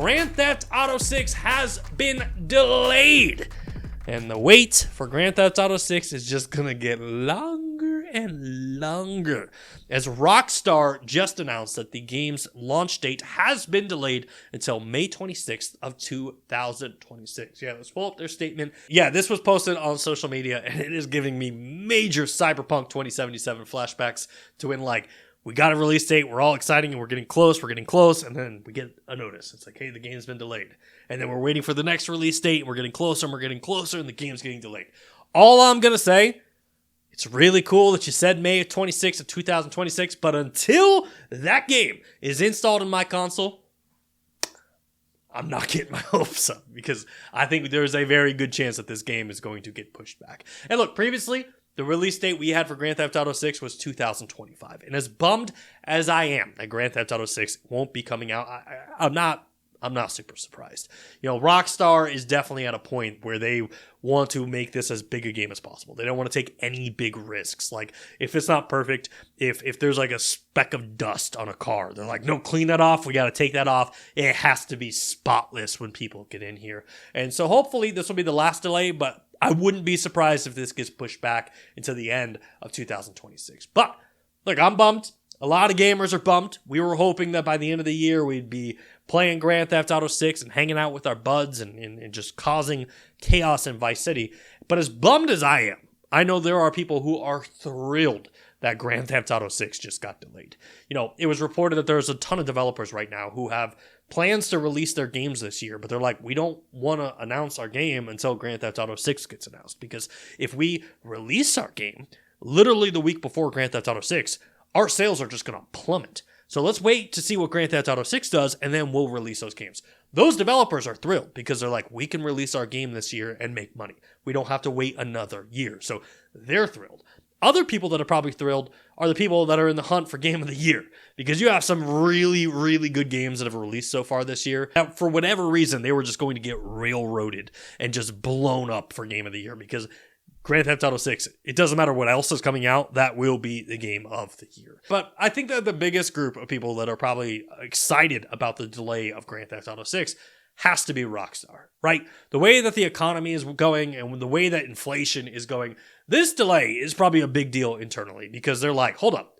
Grand Theft Auto 6 has been delayed. And the wait for Grand Theft Auto 6 is just going to get longer and longer, as Rockstar just announced that the game's launch date has been delayed until May 26th of 2026. Yeah, let's pull up their statement. Yeah, this was posted on social media, and it is giving me major Cyberpunk 2077 flashbacks to when, like, we got a release date, we're all excited, and we're getting close, and then we get a notice. It's like, hey, the game's been delayed. And then we're waiting for the next release date, and we're getting closer, and the game's getting delayed. All I'm going to say, it's really cool that you said May 26th of 2026, but until that game is installed in my console, I'm not getting my hopes up, because I think there's a very good chance that this game is going to get pushed back. And look, previously, the release date we had for Grand Theft Auto 6 was 2025. And as bummed as I am that Grand Theft Auto 6 won't be coming out, I'm not super surprised. You know, Rockstar is definitely at a point where they want to make this as big a game as possible. They don't want to take any big risks. Like, if it's not perfect, if there's like a speck of dust on a car, they're like, no, clean that off. We got to take that off. It has to be spotless when people get in here. And so hopefully this will be the last delay, but I wouldn't be surprised if this gets pushed back into the end of 2026. But look, I'm bummed. A lot of gamers are bummed. We were hoping that by the end of the year, we'd be playing Grand Theft Auto 6 and hanging out with our buds and just causing chaos in Vice City. But as bummed as I am, I know there are people who are thrilled that Grand Theft Auto 6 just got delayed. You know, it was reported that there's a ton of developers right now who have plans to release their games this year, but they're like, we don't want to announce our game until Grand Theft Auto 6 gets announced, because if we release our game literally the week before Grand Theft Auto 6, our sales are just going to plummet. So let's wait to see what Grand Theft Auto 6 does, and then we'll release those games. Those developers are thrilled because they're like, we can release our game this year and make money. We don't have to wait another year. So they're thrilled. Other people that are probably thrilled are the people that are in the hunt for Game of the Year, because you have some really, really good games that have released so far this year. Now, for whatever reason, they were just going to get railroaded and just blown up for Game of the Year, because Grand Theft Auto 6, it doesn't matter what else is coming out, that will be the game of the year. But I think that the biggest group of people that are probably excited about the delay of Grand Theft Auto 6 has to be Rockstar, right? The way that the economy is going and the way that inflation is going, this delay is probably a big deal internally, because they're like, hold up,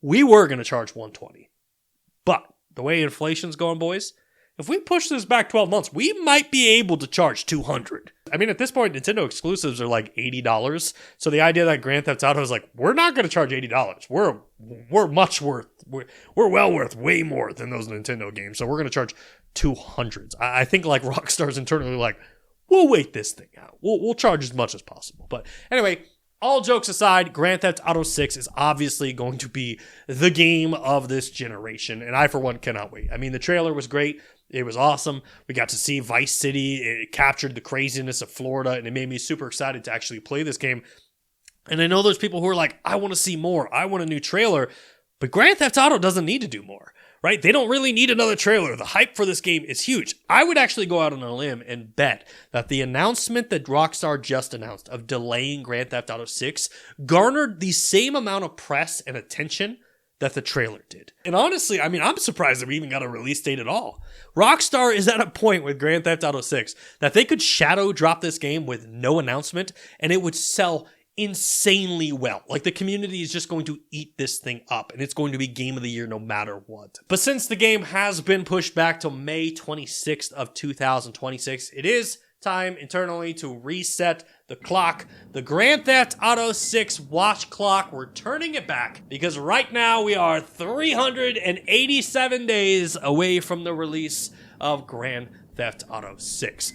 we were going to charge $120, but the way inflation's going, boys, if we push this back 12 months, we might be able to charge $200. I mean, at this point, Nintendo exclusives are like $80. So the idea that Grand Theft Auto is like, we're not going to charge $80. We're well worth way more than those Nintendo games. So we're going to charge $200. I think like Rockstar's internally like, we'll wait this thing out. We'll charge as much as possible. But anyway, all jokes aside, Grand Theft Auto 6 is obviously going to be the game of this generation, and I, for one, cannot wait. I mean, the trailer was great. It was awesome. We got to see Vice City. It captured the craziness of Florida, and it made me super excited to actually play this game. And I know there's people who are like, I want to see more. I want a new trailer. But Grand Theft Auto doesn't need to do more, right? They don't really need another trailer. The hype for this game is huge. I would actually go out on a limb and bet that the announcement that Rockstar just announced of delaying Grand Theft Auto 6 garnered the same amount of press and attention that the trailer did. And honestly, I mean, I'm surprised that we even got a release date at all. Rockstar is at a point with Grand Theft Auto 6 that they could shadow drop this game with no announcement and it would sell insanely well. Like, the community is just going to eat this thing up, and it's going to be game of the year no matter what. But since the game has been pushed back to May 26th of 2026, it is time internally to reset the clock. The Grand Theft Auto 6 watch clock, we're turning it back, because right now we are 387 days away from the release of Grand Theft Auto 6.